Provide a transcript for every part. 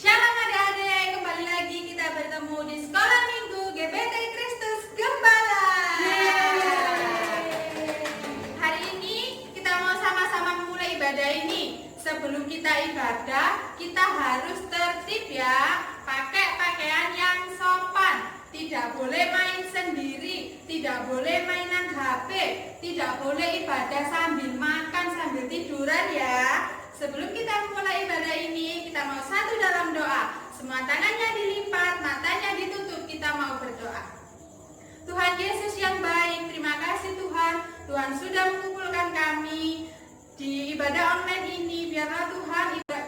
Shalom adik-adik, kembali lagi kita bertemu di Sekolah Minggu GBT Kristus Gembala. Hari ini kita mau sama-sama memulai ibadah ini. Sebelum kita ibadah, kita harus tertib ya. Pakai pakaian yang sopan. Tidak boleh main sendiri, tidak boleh mainan HP, tidak boleh ibadah sambil makan, sambil tiduran ya. Sebelum kita memulai ibadah ini, kita mau satu dalam doa. Semua tangannya dilipat, matanya ditutup, kita mau berdoa. Tuhan Yesus yang baik, terima kasih Tuhan. Tuhan sudah mengumpulkan kami di ibadah online ini. Biarlah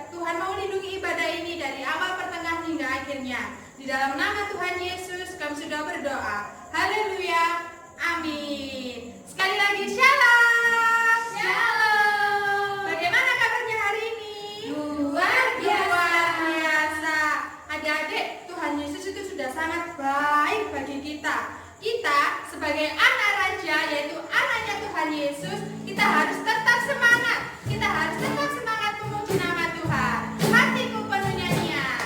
Tuhan mau lindungi ibadah ini dari awal, pertengahan hingga akhirnya. Di dalam nama Tuhan Yesus kami sudah berdoa. Haleluya. Amin. Sekali lagi shalom. Shalom. Bagaimana kabarnya hari ini? Luar biasa. Adik-adik, Tuhan Yesus itu sudah sangat baik bagi kita. Kita sebagai anak raja, yaitu anaknya Tuhan Yesus, kita harus tetap semangat. Kita harus tetap semangat memuji nama Tuhan. Hatiku penuh nyanyian.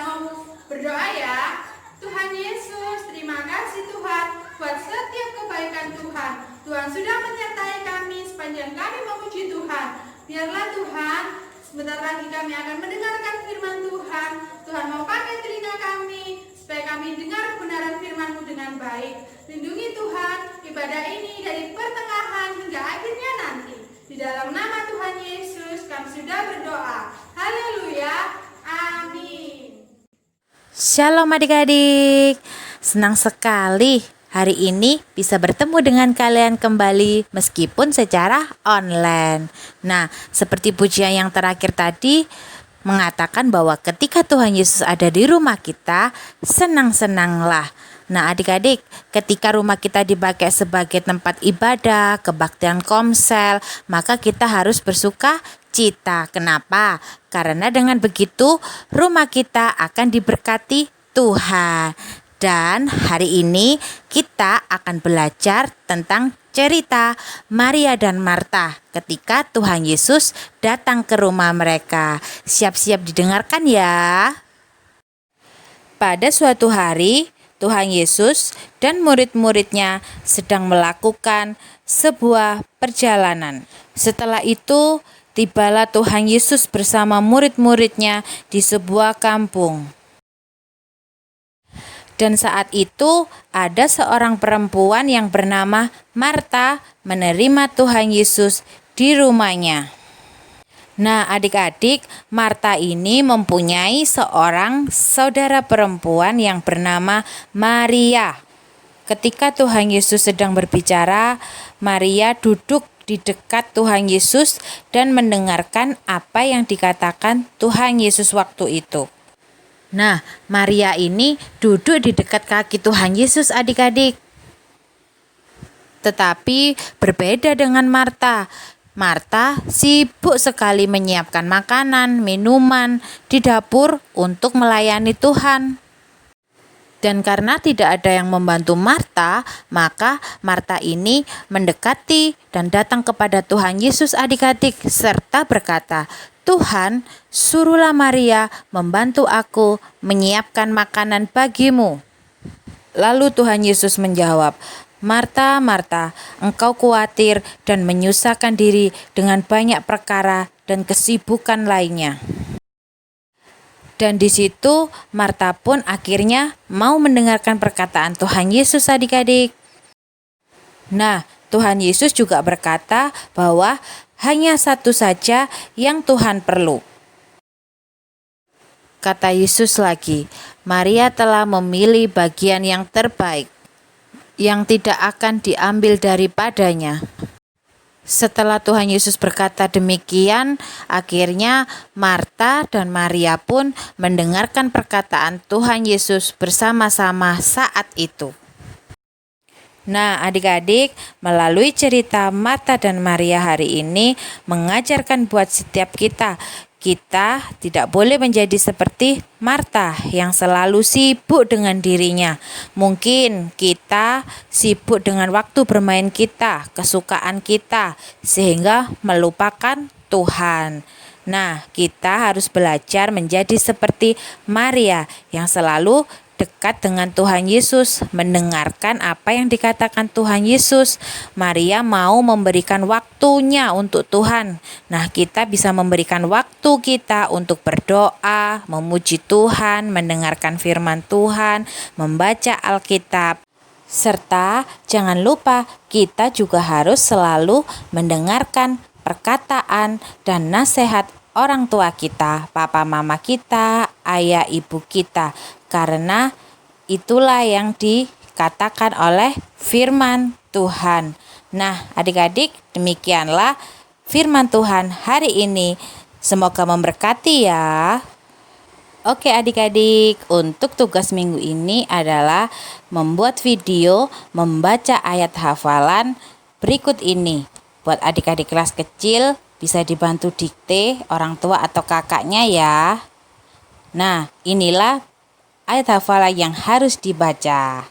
mau berdoa ya. Tuhan Yesus, terima kasih Tuhan buat setiap kebaikan Tuhan. Tuhan sudah menyertai kami sepanjang kami memuji Tuhan. Biarlah Tuhan, sebentar lagi kami akan mendengarkan firman Tuhan. Tuhan mau pakai telinga kami supaya kami dengar kebenaran firman-Mu dengan baik. Lindungi Tuhan ibadah ini dari pertengahan hingga akhirnya nanti. Di dalam nama Tuhan Yesus kami sudah berdoa. Haleluya. Amin. Shalom adik-adik, senang sekali hari ini bisa bertemu dengan kalian kembali meskipun secara online. Nah, seperti pujian yang terakhir tadi mengatakan bahwa ketika Tuhan Yesus ada di rumah kita, senang-senanglah. Nah adik-adik, ketika rumah kita dipakai sebagai tempat ibadah, kebaktian komsel, maka kita harus bersuka cita. Kenapa? Karena dengan begitu rumah kita akan diberkati Tuhan. Dan hari ini kita akan belajar tentang cerita Maria dan Marta ketika Tuhan Yesus datang ke rumah mereka. Siap-siap didengarkan ya. Pada suatu hari, Tuhan Yesus dan murid-muridnya sedang melakukan sebuah perjalanan. Setelah itu, tibalah Tuhan Yesus bersama murid-muridnya di sebuah kampung. Dan saat itu ada seorang perempuan yang bernama Marta menerima Tuhan Yesus di rumahnya. Nah adik-adik, Marta ini mempunyai seorang saudara perempuan yang bernama Maria. Ketika Tuhan Yesus sedang berbicara, Maria duduk di dekat Tuhan Yesus dan mendengarkan apa yang dikatakan Tuhan Yesus waktu itu. Nah, Maria ini duduk di dekat kaki Tuhan Yesus adik-adik. Tetapi berbeda dengan Marta. Marta sibuk sekali menyiapkan makanan, minuman di dapur untuk melayani Tuhan. Dan karena tidak ada yang membantu Marta, maka Marta ini mendekati dan datang kepada Tuhan Yesus adik-adik serta berkata, "Tuhan, suruhlah Maria membantu aku menyiapkan makanan bagimu." Lalu Tuhan Yesus menjawab, "Marta, Marta, engkau khawatir dan menyusahkan diri dengan banyak perkara dan kesibukan lainnya." Dan di situ Marta pun akhirnya mau mendengarkan perkataan Tuhan Yesus adik-adik. Nah, Tuhan Yesus juga berkata bahwa hanya satu saja yang Tuhan perlu. Kata Yesus lagi, Maria telah memilih bagian yang terbaik, yang tidak akan diambil daripadanya. Setelah Tuhan Yesus berkata demikian, akhirnya Marta dan Maria pun mendengarkan perkataan Tuhan Yesus bersama-sama saat itu. Nah adik-adik, melalui cerita Marta dan Maria hari ini mengajarkan buat setiap kita tidak boleh menjadi seperti Marta yang selalu sibuk dengan dirinya. Mungkin kita sibuk dengan waktu bermain kita, kesukaan kita, sehingga melupakan Tuhan. Nah, kita harus belajar menjadi seperti Maria yang selalu dekat dengan Tuhan Yesus, mendengarkan apa yang dikatakan Tuhan Yesus. Maria mau memberikan waktunya untuk Tuhan. Nah, kita bisa memberikan waktu kita untuk berdoa, memuji Tuhan, mendengarkan firman Tuhan, membaca Alkitab. Serta jangan lupa kita juga harus selalu mendengarkan perkataan dan nasihat orang tua kita, papa mama kita, ayah ibu kita. Karena itulah yang dikatakan oleh firman Tuhan. Nah adik-adik, demikianlah firman Tuhan hari ini. Semoga memberkati ya. Oke adik-adik, untuk tugas minggu ini adalah membuat video membaca ayat hafalan berikut ini. Buat adik-adik kelas kecil bisa dibantu dikte orang tua atau kakaknya ya. Nah inilah ayat hafalan yang harus dibaca.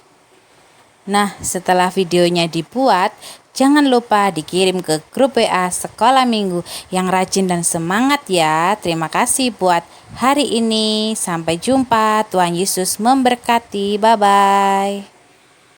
Nah, setelah videonya dibuat, Jangan lupa dikirim ke grup WA Sekolah Minggu yang rajin dan semangat ya. Terima kasih buat hari ini. Sampai jumpa. Tuhan Yesus memberkati. Bye-bye.